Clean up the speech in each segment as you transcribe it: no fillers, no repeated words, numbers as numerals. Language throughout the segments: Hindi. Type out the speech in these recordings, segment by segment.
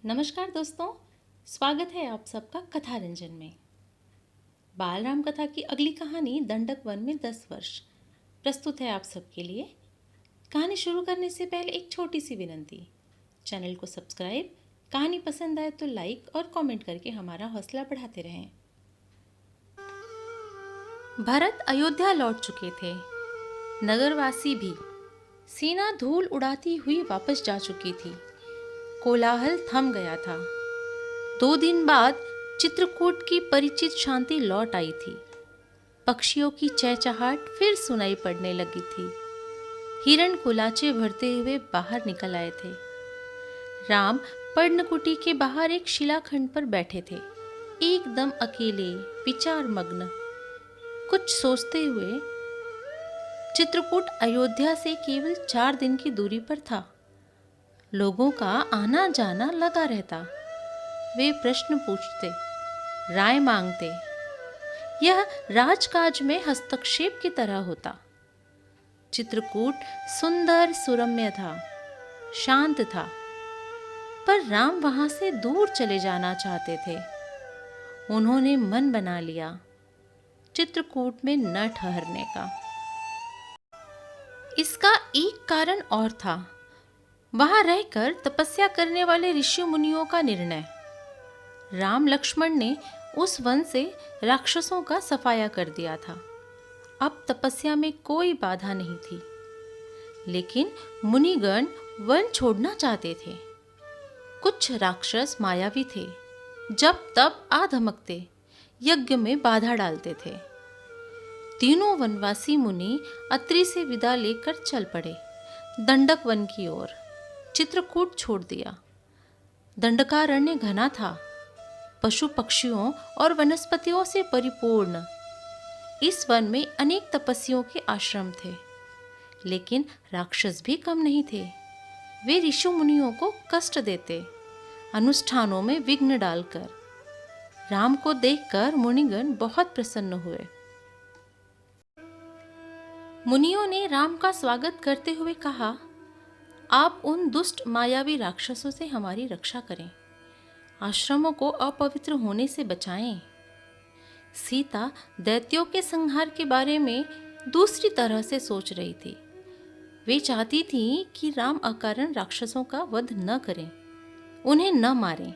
नमस्कार दोस्तों, स्वागत है आप सबका कथा रंजन में। बाल राम कथा की अगली कहानी दंडक वन में 10 वर्ष प्रस्तुत है आप सबके लिए। कहानी शुरू करने से पहले एक छोटी सी विनती, चैनल को सब्सक्राइब, कहानी पसंद आए तो लाइक और कमेंट करके हमारा हौसला बढ़ाते रहें। भरत अयोध्या लौट चुके थे, नगरवासी भी। सेना धूल उड़ाती हुई वापस जा चुकी थी। कोलाहल थम गया था। 2 दिन बाद चित्रकूट की परिचित शांति लौट आई थी। पक्षियों की चहचहाट फिर सुनाई पड़ने लगी थी। हिरण कुलाचे भरते हुए बाहर निकल आए थे। राम पर्णकुटी के बाहर एक शिलाखंड पर बैठे थे, एकदम अकेले, विचार मग्न, कुछ सोचते हुए। चित्रकूट अयोध्या से केवल 4 दिन की दूरी पर था। लोगों का आना जाना लगा रहता। वे प्रश्न पूछते, राय मांगते। यह राजकाज में हस्तक्षेप की तरह होता। चित्रकूट सुंदर सुरम्य था, शांत था, पर राम वहां से दूर चले जाना चाहते थे। उन्होंने मन बना लिया चित्रकूट में न ठहरने का। इसका एक कारण और था, वहां रहकर तपस्या करने वाले ऋषि मुनियों का निर्णय। राम लक्ष्मण ने उस वन से राक्षसों का सफाया कर दिया था। अब तपस्या में कोई बाधा नहीं थी। लेकिन मुनिगण वन छोड़ना चाहते थे। कुछ राक्षस मायावी थे, जब तब आ धमकते, यज्ञ में बाधा डालते थे। तीनों वनवासी मुनि अत्रि से विदा लेकर चल पड़े, दंडक वन की ओर। चित्रकूट छोड़ दिया। दंडकारण्य घना था, पशु पक्षियों और वनस्पतियों से परिपूर्ण। इस वन में अनेक तपस्वियों के आश्रम थे, लेकिन राक्षस भी कम नहीं थे। वे ऋषि मुनियों को कष्ट देते, अनुष्ठानों में विघ्न डालकर। राम को देखकर मुनिगण बहुत प्रसन्न हुए। मुनियों ने राम का स्वागत करते हुए कहा, आप उन दुष्ट मायावी राक्षसों से हमारी रक्षा करें, आश्रमों को अपवित्र होने से बचाएं। सीता दैत्यों के संहार के बारे में दूसरी तरह से सोच रही थी। वे चाहती थी कि राम अकारण राक्षसों का वध न करें, उन्हें न मारें,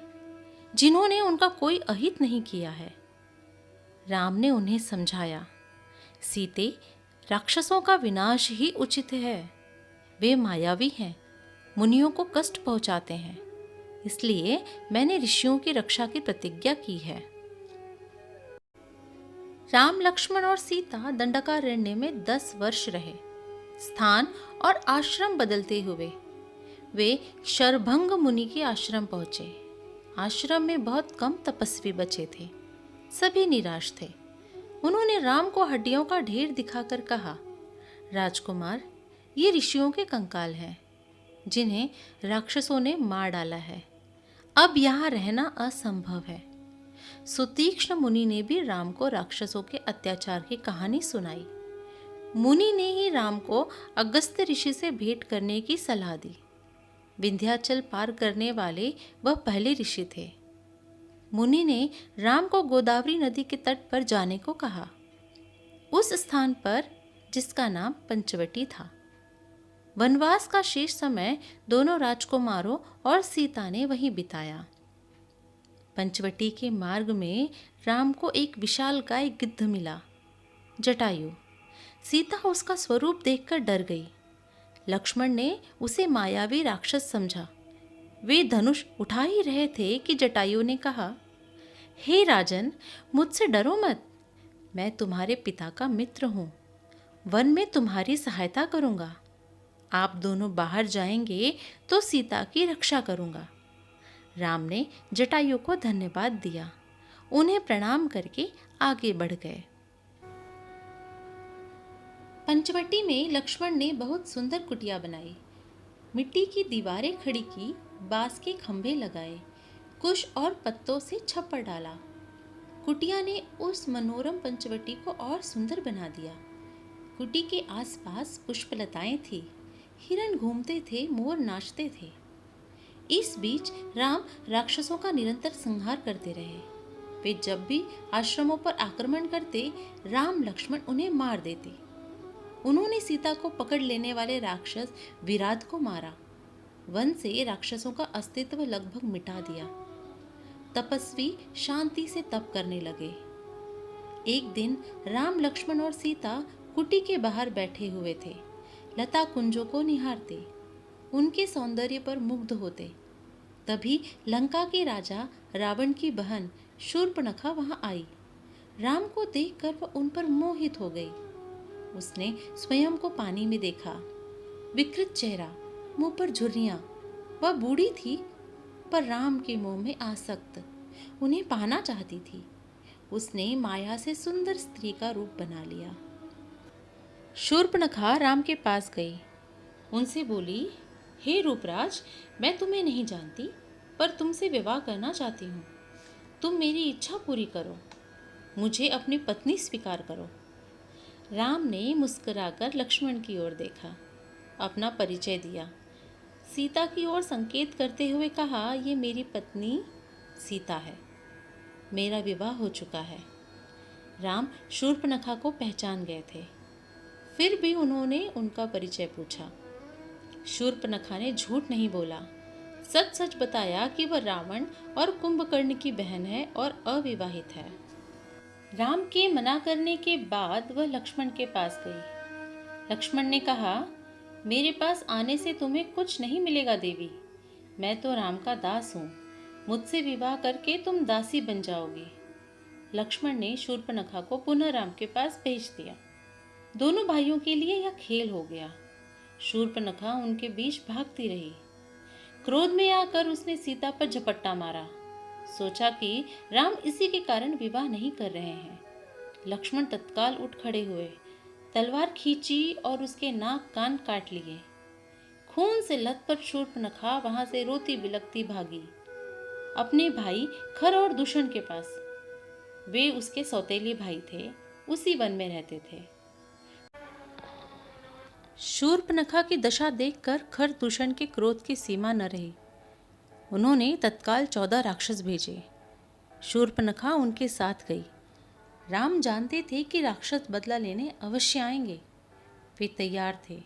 जिन्होंने उनका कोई अहित नहीं किया है। राम ने उन्हें समझाया, सीते, राक्षसों का विनाश ही उचित है। वे मायावी हैं, मुनियों को कष्ट पहुंचाते हैं, इसलिए मैंने ऋषियों की रक्षा की प्रतिज्ञा की है। राम, लक्ष्मण और सीता दंडकारण्य में 10 वर्ष रहे। स्थान और आश्रम बदलते हुए वे शरभंग मुनि के आश्रम पहुंचे। आश्रम में बहुत कम तपस्वी बचे थे, सभी निराश थे। उन्होंने राम को हड्डियों का ढेर दिखाकर कहा, राजकुमार, ये ऋषियों के कंकाल हैं, जिन्हें राक्षसों ने मार डाला है। अब यहाँ रहना असंभव है। सुतीक्ष्ण मुनि ने भी राम को राक्षसों के अत्याचार की कहानी सुनाई। मुनि ने ही राम को अगस्त्य ऋषि से भेंट करने की सलाह दी। विंध्याचल पार करने वाले वह पहले ऋषि थे। मुनि ने राम को गोदावरी नदी के तट पर जाने को कहा, उस स्थान पर जिसका नाम पंचवटी था। वनवास का शेष समय दोनों राजकुमारों और सीता ने वहीं बिताया। पंचवटी के मार्ग में राम को एक विशालकाय गिद्ध मिला, जटायु। सीता उसका स्वरूप देखकर डर गई। लक्ष्मण ने उसे मायावी राक्षस समझा। वे धनुष उठा ही रहे थे कि जटायु ने कहा, हे राजन, मुझसे डरो मत, मैं तुम्हारे पिता का मित्र हूँ, वन में तुम्हारी सहायता करूँगा। आप दोनों बाहर जाएंगे तो सीता की रक्षा करूँगा। राम ने जटायु को धन्यवाद दिया, उन्हें प्रणाम करके आगे बढ़ गए। पंचवटी में लक्ष्मण ने बहुत सुंदर कुटिया बनाई, मिट्टी की दीवारें खड़ी की, बांस के खंभे लगाए, कुश और पत्तों से छप्पर डाला। कुटिया ने उस मनोरम पंचवटी को और सुंदर बना दिया। कुटी के आसपास पुष्पलताएं थी, हिरण घूमते थे, मोर नाचते थे। इस बीच राम राक्षसों का निरंतर संहार करते रहे। वे जब भी आश्रमों पर आक्रमण करते, राम लक्ष्मण उन्हें मार देते। उन्होंने सीता को पकड़ लेने वाले राक्षस विराट को मारा। वन से राक्षसों का अस्तित्व लगभग मिटा दिया। तपस्वी शांति से तप करने लगे। एक दिन राम लक्ष्मण और सीता कुटी के बाहर बैठे हुए थे, लता कुंजों को निहारते, उनके सौंदर्य पर मुग्ध होते। तभी लंका के राजा रावण की बहन शूर्पणखा वहां आई। राम को देखकर वह उन पर मोहित हो गई। उसने स्वयं को पानी में देखा, विकृत चेहरा, मुंह पर झुर्रियां। वह बूढ़ी थी, पर राम के मोह में आसक्त, उन्हें पाना चाहती थी। उसने माया से सुंदर स्त्री का रूप बना लिया। शूर्पणखा राम के पास गई, उनसे बोली, हे रूपराज, मैं तुम्हें नहीं जानती, पर तुमसे विवाह करना चाहती हूँ। तुम मेरी इच्छा पूरी करो, मुझे अपनी पत्नी स्वीकार करो। राम ने मुस्कुराकर लक्ष्मण की ओर देखा, अपना परिचय दिया। सीता की ओर संकेत करते हुए कहा, ये मेरी पत्नी सीता है, मेरा विवाह हो चुका है। राम शूर्पणखा को पहचान गए थे, फिर भी उन्होंने उनका परिचय पूछा। शूर्पणखा ने झूठ नहीं बोला, सच सच बताया कि वह रावण और कुंभकर्ण की बहन है और अविवाहित है। राम के मना करने के बाद वह लक्ष्मण के पास गई। लक्ष्मण ने कहा, मेरे पास आने से तुम्हें कुछ नहीं मिलेगा देवी, मैं तो राम का दास हूँ, मुझसे विवाह करके तुम दासी बन जाओगी। लक्ष्मण ने शूर्पणखा को पुनः राम के पास भेज दिया। दोनों भाइयों के लिए यह खेल हो गया। शूर्पणखा उनके बीच भागती रही। क्रोध में आकर उसने सीता पर झपट्टा मारा। सोचा कि राम इसी के कारण विवाह नहीं कर रहे हैं। लक्ष्मण तत्काल उठ खड़े हुए, तलवार खींची और उसके नाक कान काट लिए। खून से लथपथ शूर्पणखा वहां से रोती बिलखती भागी अपने भाई खर और दूषण के पास। वे उसके सौतेले भाई थे, उसी वन में रहते थे। शूर्पणखा की दशा देखकर खर दूषण के क्रोध की सीमा न रही। उन्होंने तत्काल 14 राक्षस भेजे। शूर्पणखा उनके साथ गई। राम जानते थे कि राक्षस बदला लेने अवश्य आएंगे। वे तैयार थे।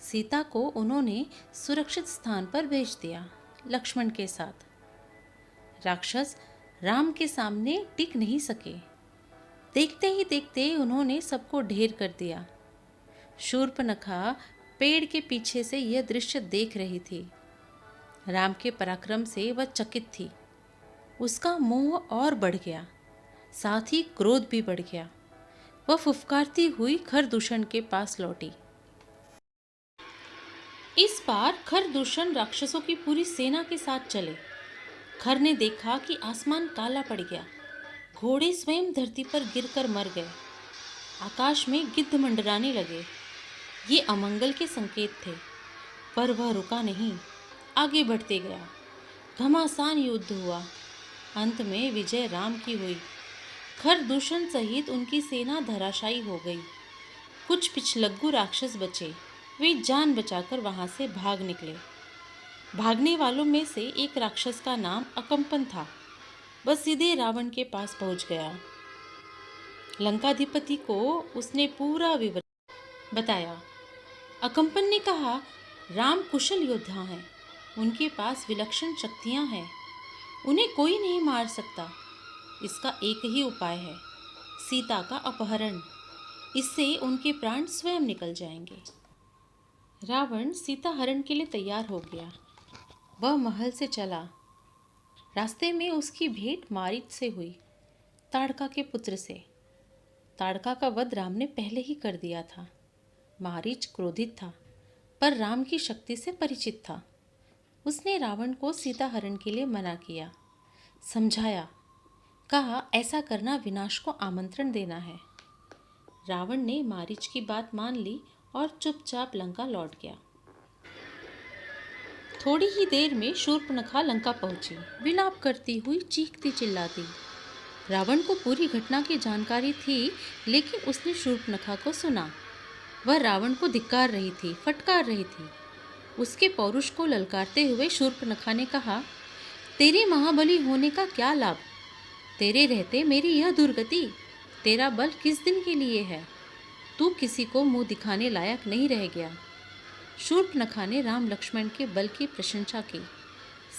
सीता को उन्होंने सुरक्षित स्थान पर भेज दिया, लक्ष्मण के साथ। राक्षस राम के सामने टिक नहीं सके। देखते ही देखते उन्होंने सबको ढेर कर दिया। शूर्पणखा पेड़ के पीछे से यह दृश्य देख रही थी। राम के पराक्रम से वह चकित थी। उसका मोह और बढ़ गया, साथ ही क्रोध भी बढ़ गया। वह फुफकारती हुई खरदूषण के पास लौटी। इस बार खरदूषण राक्षसों की पूरी सेना के साथ चले। खर ने देखा कि आसमान काला पड़ गया, घोड़े स्वयं धरती पर गिरकर मर गए, आकाश में गिद्ध मंडराने लगे। ये अमंगल के संकेत थे, पर वह रुका नहीं, आगे बढ़ते गया। घमासान युद्ध हुआ। अंत में विजय राम की हुई। खरदूषण सहित उनकी सेना धराशायी हो गई। कुछ पिछलग्गू राक्षस बचे, वे जान बचाकर वहां से भाग निकले। भागने वालों में से एक राक्षस का नाम अकंपन था। वह सीधे रावण के पास पहुंच गया। लंकाधिपति को उसने पूरा विवरण बताया। अकंपन ने कहा, राम कुशल योद्धा हैं, उनके पास विलक्षण शक्तियां हैं, उन्हें कोई नहीं मार सकता। इसका एक ही उपाय है, सीता का अपहरण। इससे उनके प्राण स्वयं निकल जाएंगे। रावण सीता हरण के लिए तैयार हो गया। वह महल से चला। रास्ते में उसकी भेंट मारीच से हुई, ताड़का के पुत्र से। ताड़का का वध राम ने पहले ही कर दिया था। मारीच क्रोधित था, पर राम की शक्ति से परिचित था। उसने रावण को सीता हरण के लिए मना किया, समझाया, कहा ऐसा करना विनाश को आमंत्रण देना है। रावण ने मारीच की बात मान ली और चुपचाप लंका लौट गया। थोड़ी ही देर में शूर्पणखा लंका पहुंची, विलाप करती हुई चीखती चिल्लाती। रावण को पूरी घटना की जानकारी थी, लेकिन उसने शूर्पणखा को सुना। वह रावण को धिक्कार रही थी, फटकार रही थी। उसके पौरुष को ललकारते हुए शूर्पणखा ने कहा, तेरे महाबली होने का क्या लाभ? तेरे रहते मेरी यह दुर्गति। तेरा बल किस दिन के लिए है? तू किसी को मुंह दिखाने लायक नहीं रह गया। शूर्पणखा ने राम लक्ष्मण के बल की प्रशंसा की,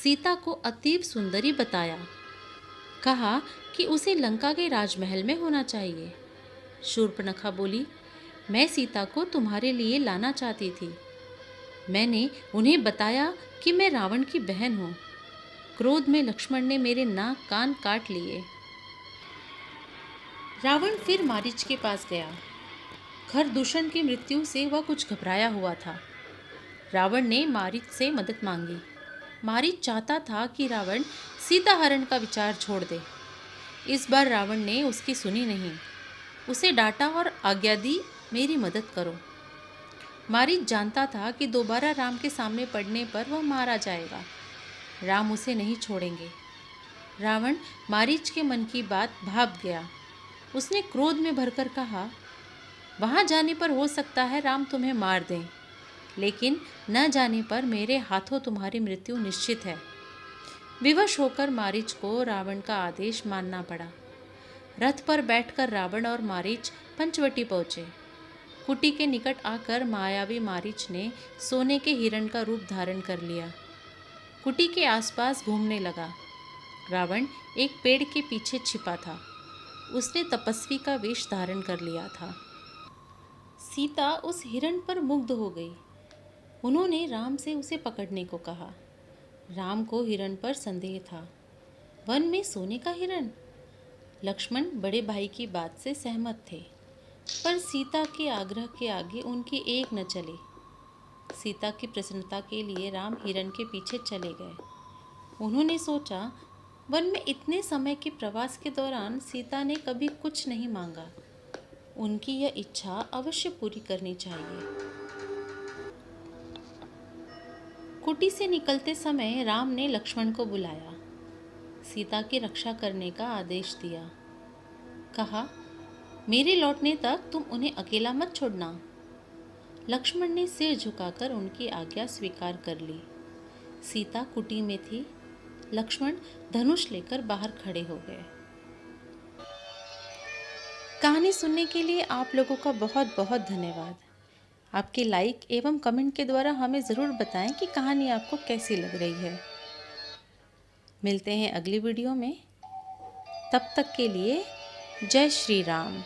सीता को अतीव सुंदरी बताया, कहा कि उसे लंका के राजमहल में होना चाहिए। शूर्पणखा बोली, मैं सीता को तुम्हारे लिए लाना चाहती थी। मैंने उन्हें बताया कि मैं रावण की बहन हूँ। क्रोध में लक्ष्मण ने मेरे नाक कान काट लिए। रावण फिर मारीच के पास गया। खरदूषण की मृत्यु से वह कुछ घबराया हुआ था। रावण ने मारीच से मदद मांगी। मारीच चाहता था कि रावण सीता हरण का विचार छोड़ दे। इस बार रावण ने उसकी सुनी नहीं। उसे डांटा और आज्ञा दी, मेरी मदद करो। मारीच जानता था कि दोबारा राम के सामने पड़ने पर वह मारा जाएगा। राम उसे नहीं छोड़ेंगे। रावण मारीच के मन की बात भाप गया। उसने क्रोध में भरकर कहा, वहां जाने पर हो सकता है राम तुम्हें मार दें, लेकिन न जाने पर मेरे हाथों तुम्हारी मृत्यु निश्चित है। विवश होकर मारीच को रावण का आदेश मानना पड़ा। रथ पर बैठकर रावण और मारीच पंचवटी पहुंचे। कुटी के निकट आकर मायावी मारीच ने सोने के हिरण का रूप धारण कर लिया। कुटी के आसपास घूमने लगा। रावण एक पेड़ के पीछे छिपा था। उसने तपस्वी का वेश धारण कर लिया था। सीता उस हिरण पर मुग्ध हो गई। उन्होंने राम से उसे पकड़ने को कहा। राम को हिरण पर संदेह था। वन में सोने का हिरण? लक्ष्मण बड़े भाई की बात से सहमत थे, पर सीता के आग्रह के आगे उनकी एक न चली। सीता की प्रसन्नता के लिए राम हिरण के पीछे चले गए। उन्होंने सोचा, वन में इतने समय के प्रवास के दौरान सीता ने कभी कुछ नहीं मांगा। उनकी यह इच्छा अवश्य पूरी करनी चाहिए। कुटी से निकलते समय राम ने लक्ष्मण को बुलाया, सीता की रक्षा करने का आदेश दिया। कहा, मेरे लौटने तक तुम उन्हें अकेला मत छोड़ना। लक्ष्मण ने सिर झुकाकर उनकी आज्ञा स्वीकार कर ली। सीता कुटी में थी। लक्ष्मण धनुष लेकर बाहर खड़े हो गए। कहानी सुनने के लिए आप लोगों का बहुत बहुत धन्यवाद। आपके लाइक एवं कमेंट के द्वारा हमें ज़रूर बताएं कि कहानी आपको कैसी लग रही है। मिलते हैं अगली वीडियो में। तब तक के लिए जय श्री राम।